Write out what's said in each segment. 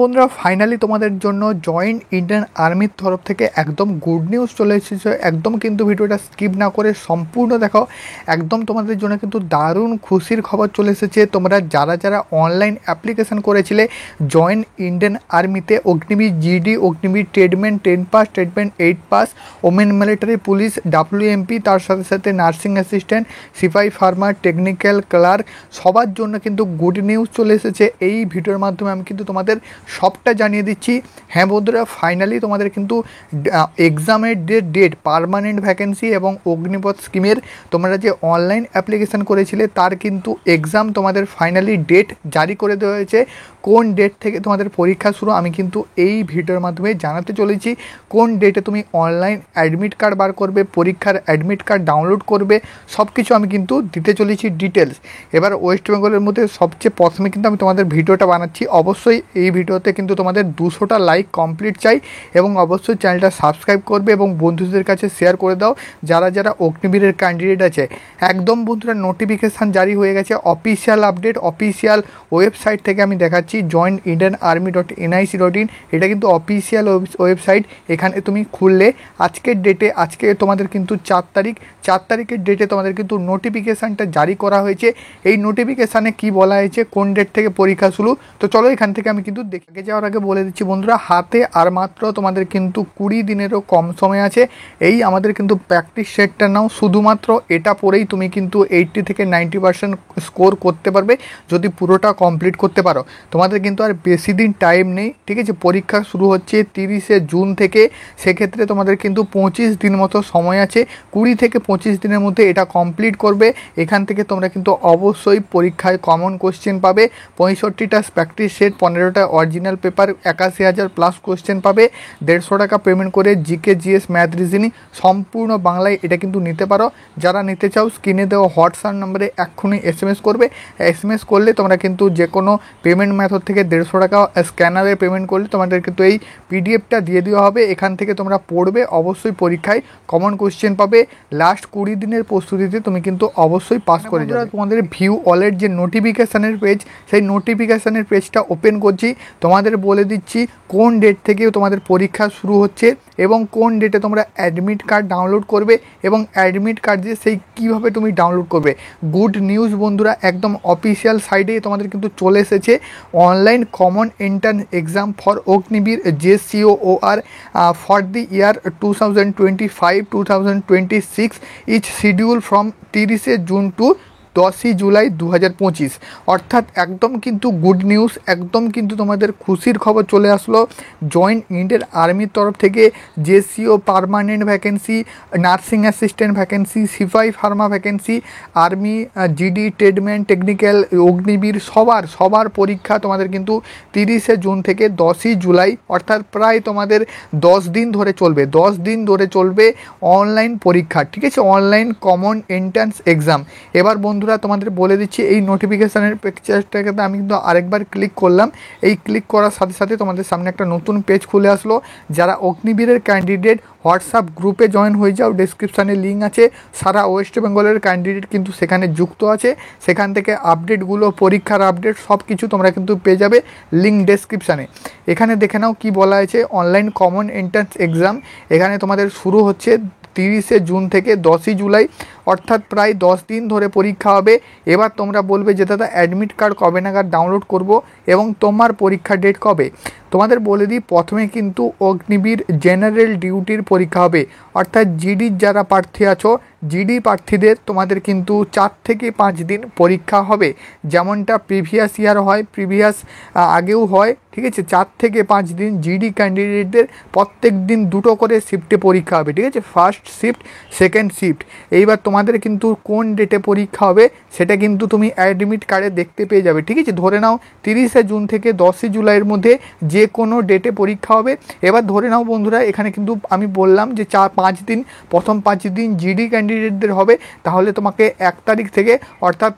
বন্ধুরা ফাইনালি তোমাদের জন্য জয়েন্ট ইন্ডিয়ান আর্মির তরফ থেকে একদম গুড নিউজ চলে এসেছে। একদম কিন্তু ভিডিওটা স্কিপ না করে সম্পূর্ণ দেখো। একদম তোমাদের জন্য কিন্তু দারুণ খুশির খবর চলে এসেছে। তোমরা যারা যারা অনলাইন অ্যাপ্লিকেশান করেছিলে জয়েন্ট ইন্ডিয়ান আর্মিতে Agniveer GD, Agniveer tradesman 10 pass, tradesman 8 pass, women military police, WMP, তার সাথে সাথে নার্সিং অ্যাসিস্ট্যান্ট, সিপাহি ফার্মার, টেকনিক্যাল ক্লার্ক, সবার জন্য কিন্তু গুড নিউজ চলে এসেছে। এই ভিডিওর মাধ্যমে আমি কিন্তু তোমাদের সবটা জানিয়ে দিচ্ছি। হ্যাঁ বন্ধুরা, ফাইনালি তোমাদের কিন্তু এক্সামের ডেট, পার্মানেন্ট ভ্যাকেন্সি এবং অগ্নিপথ স্কিমের তোমরা যে অনলাইন অ্যাপ্লিকেশান করেছিলে তার কিন্তু এক্সাম তোমাদের ফাইনালি ডেট জারি করে দেওয়া হয়েছে। কোন ডেট থেকে তোমাদের পরীক্ষা শুরু আমি কিন্তু এই ভিডিওর মাধ্যমে জানাতে চলেছি। কোন ডেটে তুমি অনলাইন অ্যাডমিট কার্ড বার করবে, পরীক্ষার অ্যাডমিট কার্ড ডাউনলোড করবে, সব কিছু আমি কিন্তু দিতে চলেছি ডিটেলস। এবার ওয়েস্ট বেঙ্গলের মধ্যে সবচেয়ে প্রথমে কিন্তু আমি তোমাদের ভিডিওটা বানাচ্ছি। অবশ্যই এই ভিডিওতে কিন্তু তোমাদের 200টা লাইক কমপ্লিট চাই এবং অবশ্যই চ্যানেলটা সাবস্ক্রাইব করবে এবং বন্ধুদের কাছে শেয়ার করে দাও যারা যারা অগ্নিবীরের ক্যান্ডিডেট আছে। একদম বন্ধুরা নোটিফিকেশান জারি হয়ে গেছে, অফিসিয়াল আপডেট, অফিসিয়াল ওয়েবসাইট থেকে আমি দেখাচ্ছি jointindianarmy.nic.in। এটা কিন্তু অফিসিয়াল ওয়েবসাইট। এখানে তুমি খুললে আজকের ডেটে, আজকে তোমাদের কিন্তু 4 তারিখের ডেটে তোমাদের কিন্তু নোটিফিকেশানটা জারি করা হয়েছে। এই নোটিফিকেশানে কি বলা হয়েছে, কোন ডেট থেকে পরীক্ষা শুরু। তো চলো এখান থেকে আমি কিন্তু দেখে যাওয়ার আগে বলে দিচ্ছি বন্ধুরা, হাতে আর মাত্র তোমাদের কিন্তু 20 দিনেরও কম সময় আছে। এই আমাদের কিন্তু প্র্যাকটিস সেটটা নাও, শুধুমাত্র এটা পড়েই তুমি কিন্তু 80 থেকে 90% স্কোর করতে পারবে যদি পুরোটা কমপ্লিট করতে পারো। তোমাদের কিন্তু আর বেশি দিন টাইম নেই, ঠিক আছে। পরীক্ষা শুরু হচ্ছে 30শে জুন থেকে, সেক্ষেত্রে তোমাদের কিন্তু 25 দিন মতো সময় আছে। 20 থেকে 25 দিনের মধ্যে এটা কমপ্লিট করবে। এখান থেকে তোমরা কিন্তু অবশ্যই পরীক্ষায় কমন কোশ্চেন পাবে। 65টা প্র্যাকটিস সেট, 15টা অরিজিনাল পেপার, 81,000 প্লাস কোশ্চেন পাবে। 150 টাকা পেমেন্ট করে জিকে, জিএস, ম্যাথ, রিজনিং সম্পূর্ণ বাংলায় এটা কিন্তু নিতে পারো। যারা নিতে চাও স্ক্রিনে দেওয়া হোয়াটসঅ্যাপ নম্বরে এক্ষুনি SMS করবে। SMS করলে তোমরা কিন্তু যে কোনো পেমেন্ট মেথড থেকে 150 টাকা স্ক্যানারে পেমেন্ট করলে তোমাদের কিন্তু এই PDFটা দিয়ে দেওয়া হবে। এখান থেকে তোমরা পড়বে, অবশ্যই পরীক্ষায় কমন কোশ্চেন পাবে। লাস্ট 20 দিনের প্রস্তুতিতে তুমি কিন্তু অবশ্যই পাস করে যাবে। তোমাদের ভিউ অলের যে নোটিফিকেশানের পেজ, সেই নোটিফিকেশানের পেজটা ওপেন করছি। তোমাদের বলে দিচ্ছি কোন ডেট থেকে তোমাদের পরীক্ষা শুরু হচ্ছে এবং কোন ডেটে তোমরা অ্যাডমিট কার্ড ডাউনলোড করবে এবং অ্যাডমিট কার্ড দিয়ে সেই কীভাবে তুমি ডাউনলোড করবে। গুড নিউজ বন্ধুরা, একদম অফিসিয়াল সাইডে তোমাদের কিন্তু চলে এসেছে online common entrance exam for Agniveer JCOOR for the year 2025-2026 is schedule from 30শে জুন টু 10ই জুলাই 2025। অর্থাৎ একদম কিন্তু গুড নিউজ, একদম কিন্তু তোমাদের খুশির খবর চলে আসলো। জয়েন্ট ইন্ডিয়ান আর্মির তরফ থেকে JCO permanent vacancy, nursing assistant vacancy, সিপাহি pharma vacancy, army, GD, tradesman, technical, Agniveer সবার পরীক্ষা তোমাদের কিন্তু 30শে জুন থেকে 10ই জুলাই, অর্থাৎ প্রায় তোমাদের 10 দিন ধরে চলবে। 10 দিন ধরে চলবে অনলাইন পরীক্ষা, ঠিক আছে, অনলাইন কমন এন্ট্রান্স এক্সাম। এবার বন্ধুরা তোমাদের বলে দিচ্ছি এই নোটিফিকেশানের পিকচারটাকে আমি কিন্তু আরেকবার ক্লিক করলাম। এই ক্লিক করার সাথে সাথে তোমাদের সামনে একটা নতুন পেজ খুলে আসলো। যারা অগ্নিবীরের ক্যান্ডিডেট হোয়াটসঅ্যাপ গ্রুপে জয়েন হয়ে যাও, ডেসক্রিপশানে লিঙ্ক আছে। সারা ওয়েস্ট বেঙ্গলের ক্যান্ডিডেট কিন্তু সেখানে যুক্ত আছে। সেখান থেকে আপডেটগুলো, পরীক্ষার আপডেট সব কিছু তোমরা কিন্তু পেয়ে যাবে লিঙ্ক ডেসক্রিপশানে। এখানে দেখে নাও কি বলা হয়েছে, অনলাইন কমন এন্ট্রান্স এক্সাম এখানে তোমাদের শুরু হচ্ছে 30শে জুন থেকে 10ই জুলাই, অর্থাৎ প্রায় 10 দিন ধরে পরীক্ষা হবে। এবার তোমরা বলবে যে দাদা অ্যাডমিট কার্ড কবে নাগাদ ডাউনলোড করব এবং তোমার পরীক্ষার ডেট কবে। তোমাদের বলে দিই, প্রথমে কিন্তু অগ্নিবীর জেনারেল ডিউটির পরীক্ষা হবে, অর্থাৎ জিডির যারা প্রার্থী আছো, জিডি প্রার্থীদের তোমাদের কিন্তু 4 থেকে 5 দিন পরীক্ষা হবে। যেমনটা প্রিভিয়াস ইয়ার হয়, আগেও হয়, ঠিক আছে। 4 থেকে 5 দিন জিডি ক্যান্ডিডেটদের প্রত্যেক দিন 2টো করে শিফটে পরীক্ষা হবে, ঠিক আছে, ফার্স্ট শিফট, সেকেন্ড শিফট। এইবার তোমাদের কিন্তু কোন ডেটে পরীক্ষা হবে সেটা কিন্তু তুমি অ্যাডমিট কার্ডে দেখতে পেয়ে যাবে, ঠিক আছে। ধরে নাও 30শে জুন থেকে 10ই জুলাইয়ের মধ্যে যে কোনো ডেটে পরীক্ষা হবে। এবার ধরে নাও বন্ধুরা, এখানে কিন্তু আমি বললাম যে 4-5 দিন, প্রথম 5 দিন জিডি ক্যান্ডিডেটদের হবে, তাহলে তোমাকে 1 তারিখ থেকে, অর্থাৎ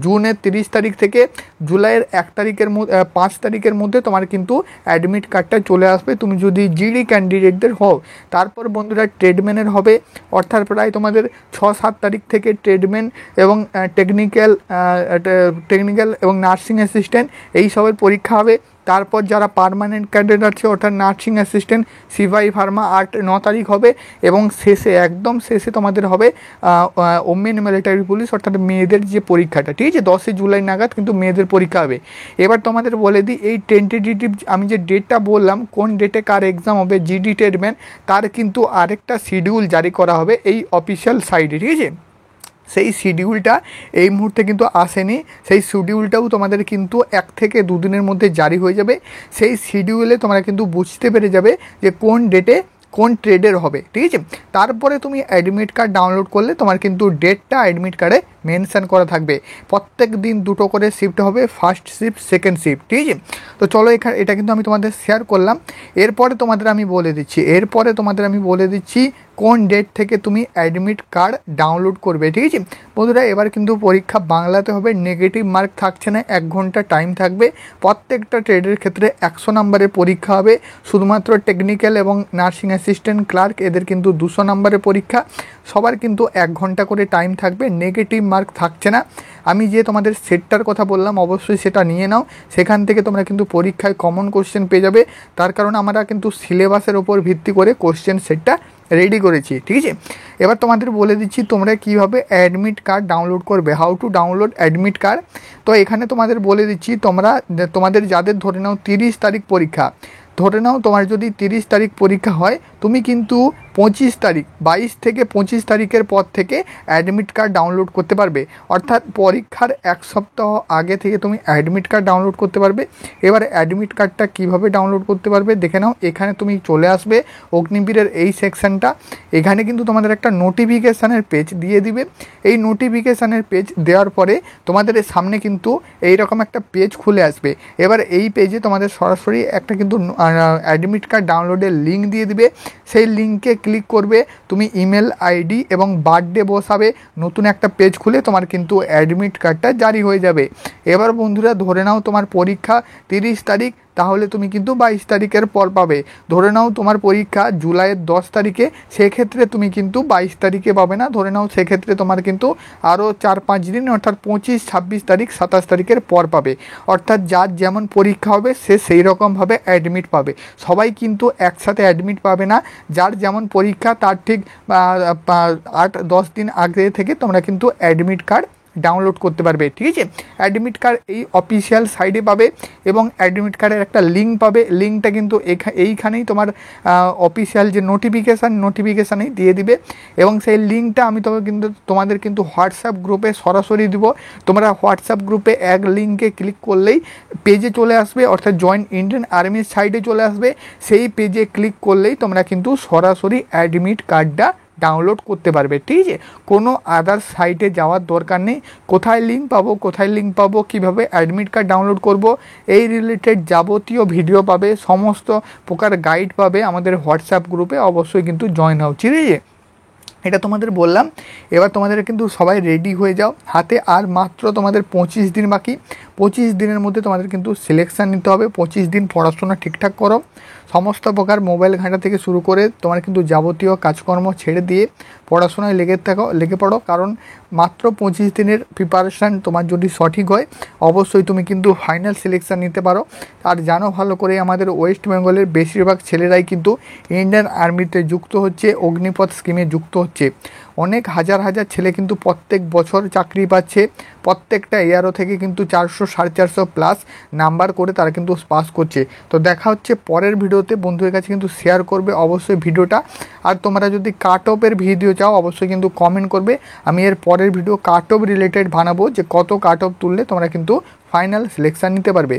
জুনের 30 তারিখ থেকে জুলাইয়ের 1 তারিখের মধ্যে, 5 তারিখের মধ্যে তোমার কিন্তু অ্যাডমিট কার্ডটা চলে আসবে তুমি যদি জিডি ক্যান্ডিডেটদের হও। তারপর বন্ধুরা ট্রেডম্যানের হবে, অর্থাৎ প্রায় তোমাদের 6-7 তারিখ থেকে ট্রেডম্যান এবং টেকনিক্যাল এবং নার্সিং অ্যাসিস্ট্যান্ট এই সবের পরীক্ষা হবে। তারপর যারা পার্মানেন্ট ক্যাডেট আছে অর্থাৎ নার্সিং অ্যাসিস্ট্যান্ট সিপাহি ফার্মা 9 তারিখ হবে, এবং শেষে একদম শেষে তোমাদের হবে ওমেন মিলিটারি পুলিশ অর্থাৎ মেয়েদের যে পরীক্ষাটা, ঠিক আছে, 10 জুলাই নাগাদ কিন্তু মেয়েদের পরীক্ষা হবে। এবার তোমাদের বলে দিই এই টেন্টেটিভ আমি যে ডেটটা বললাম কোন ডেটে কার এক্সাম হবে জিডি টেটম্যান, তার কিন্তু আরেকটা শিডিউল জারি করা হবে এই অফিসিয়াল সাইটে, ঠিক আছে। সেই শিডিউলটা এই মুহূর্তে কিন্তু আসেনি, সেই শিডিউলটাও তোমাদের কিন্তু 1 থেকে 2 দিনের মধ্যে জারি হয়ে যাবে। সেই শিডিউলে তোমরা কিন্তু বুঝতে পেরে যাবে যে কোন ডেটে কোন ট্রেডের হবে, ঠিক আছে। তারপরে তুমি অ্যাডমিট কার্ড ডাউনলোড করলে তোমার কিন্তু ডেটটা অ্যাডমিট কার্ডে মেনশান করা থাকবে। প্রত্যেক দিন 2টো করে শিফট হবে, ফার্স্ট শিফট সেকেন্ড শিফট, ঠিক আছে। তো চলো এটা কিন্তু আমি তোমাদের শেয়ার করলাম। এরপরে তোমাদের আমি বলে দিচ্ছি কোন ডেট থেকে তুমি অ্যাডমিট কার্ড ডাউনলোড করবে, ঠিক আছে বন্ধুরা। এবার কিন্তু পরীক্ষা বাংলাতে হবে, নেগেটিভ মার্ক থাকছে না, 1 ঘন্টা টাইম থাকবে। প্রত্যেকটা ট্রেডের ক্ষেত্রে 100 নম্বরের পরীক্ষা হবে, শুধুমাত্র টেকনিক্যাল এবং নার্সিং অ্যাসিস্ট্যান্ট ক্লার্ক এদের কিন্তু 200 নম্বরের পরীক্ষা। সবার কিন্তু 1 ঘন্টা করে টাইম থাকবে, নেগেটিভ মার্ক থাকছে না। আমি যে তোমাদের সেটটার কথা বললাম অবশ্যই সেটা নিয়ে নাও, সেখান থেকে তোমরা কিন্তু পরীক্ষায় কমন কোশ্চেন পেয়ে যাবে। তার কারণ আমরা কিন্তু সিলেবাসের ওপর ভিত্তি করে কোশ্চেন সেটটা রেডি করেছি, ঠিক আছে। এবার তোমাদের বলে দিচ্ছি তোমরা কীভাবে অ্যাডমিট কার্ড ডাউনলোড করবে, how to download admit card. তো এখানে তোমাদের বলে দিচ্ছি তোমাদের যাদের ধরে নাও 30 তারিখ পরীক্ষা, ধরে নাও তোমার যদি 30 তারিখ পরীক্ষা হয়, তুমি কিন্তু 25 তারিখ 22 থেকে 25 তারিখের পর থেকে অ্যাডমিট কার্ড ডাউনলোড করতে পারবে। অর্থাৎ পরীক্ষার 1 সপ্তাহ আগে থেকে তুমি অ্যাডমিট কার্ড ডাউনলোড করতে পারবে। এবার অ্যাডমিট কার্ডটা কীভাবে ডাউনলোড করতে পারবে দেখে নাও। এখানে তুমি চলে আসবে অগ্নিবীরের এই সেকশানটা, এখানে কিন্তু তোমাদের একটা নোটিফিকেশানের পেজ দিয়ে দিবে। এই নোটিফিকেশানের পেজ দেওয়ার পরে তোমাদের সামনে কিন্তু এইরকম একটা পেজ খুলে আসবে। এবার এই পেজে তোমাদের সরাসরি একটা কিন্তু অ্যাডমিট কার্ড ডাউনলোডের লিঙ্ক দিয়ে দিবে। সেই লিঙ্কে ক্লিক করবে, তুমি ইমেল আইডি এবং বার্থডে বসাবে, নতুন একটা পেজ খুলে তোমার কিন্তু অ্যাডমিট কার্ডটা জারি হয়ে যাবে। এবার বন্ধুরা ধরে নাও তোমার পরীক্ষা 30 তারিখ, তাহলে তুমি কিন্তু 22 তারিখের পর পাবে। ধরে নাও তোমার পরীক্ষা জুলাইয়ের 10 তারিখে, সেক্ষেত্রে তুমি কিন্তু 22 তারিখে পাবে না, ধরে নাও সেক্ষেত্রে তোমার কিন্তু আরও 4-5 দিন অর্থাৎ 25, 26 তারিখ, 27 তারিখের পর পাবে। অর্থাৎ যার যেমন পরীক্ষা হবে সে সেই রকমভাবে অ্যাডমিট পাবে। সবাই কিন্তু একসাথে অ্যাডমিট পাবে না, যার যেমন পরীক্ষা তার ঠিক 8-10 দিন আগে থেকে তোমরা কিন্তু অ্যাডমিট কার্ড ডাউনলোড করতে পারবে, ঠিক আছে। অ্যাডমিট কার্ড এই অফিসিয়াল সাইটে পাবে এবং অ্যাডমিট কার্ডের একটা লিঙ্ক পাবে। লিঙ্কটা কিন্তু এইখানেই তোমার অফিসিয়াল যে নোটিফিকেশানেই দিয়ে দিবে, এবং সেই লিঙ্কটা আমি তোমাদের কিন্তু হোয়াটসঅ্যাপ গ্রুপে সরাসরি দিব। তোমরা হোয়াটসঅ্যাপ গ্রুপে এক লিঙ্কে ক্লিক করলেই পেজে চলে আসবে, অর্থাৎ জয়েন্ট ইন্ডিয়ান আর্মির সাইটে চলে আসবে। সেই পেজে ক্লিক করলেই তোমরা কিন্তু সরাসরি অ্যাডমিট কার্ডটা ডাউনলোড করতে পারবে, ঠিক আছে। কোনো আদার সাইটে যাওয়ার দরকার নেই। কোথায় লিঙ্ক পাবো কীভাবে অ্যাডমিট কার্ড ডাউনলোড করব, এই রিলেটেড যাবতীয় ভিডিও পাবে, সমস্ত প্রকার গাইড পাবে আমাদের হোয়াটসঅ্যাপ গ্রুপে। অবশ্যই কিন্তু জয়েন হও, ঠিক আছে। এটা তোমাদের বললাম। এবার তোমাদের কিন্তু সবাই রেডি হয়ে যাও, হাতে আর মাত্র তোমাদের 25 দিন বাকি। 25 দিনের মধ্যে তোমাদের কিন্তু সিলেকশান নিতে হবে। 25 দিন পড়াশোনা ঠিকঠাক করো, সমস্ত প্রকার মোবাইল ঘাঁটা থেকে শুরু করে তোমার কিন্তু যাবতীয় কাজকর্ম ছেড়ে দিয়ে পড়াশোনায় লেগে পড়ো। কারণ মাত্র 25 দিনের প্রিপারেশান তোমার যদি সঠিক হয় অবশ্যই তুমি কিন্তু ফাইনাল সিলেকশান নিতে পারো। আর জানো ভালো করে আমাদের ওয়েস্ট বেঙ্গলের বেশিরভাগ ছেলেরাই কিন্তু ইন্ডিয়ান আর্মিতে যুক্ত হচ্ছে, অগ্নিপথ স্কিমে যুক্ত হচ্ছে। অনেক হাজার ছেলে কিন্তু প্রত্যেক বছর চাকরি পাচ্ছে। প্রত্যেকটা এয়ারও থেকে কিন্তু 400-450 প্লাস নাম্বার করে তারা কিন্তু পাস করছে। তো দেখা হচ্ছে পরের ভিডিওতে, বন্ধুদের কাছে কিন্তু শেয়ার করবে অবশ্যই ভিডিওটা। আর তোমরা যদি কাট অফের ভিডিও চাও অবশ্যই কিন্তু কমেন্ট করবে, আমি এর পরের ভিডিও কাট অফ রিলেটেড বানাবো, যে কত কাট অফ তুললে তোমরা কিন্তু ফাইনাল সিলেকশান নিতে পারবে।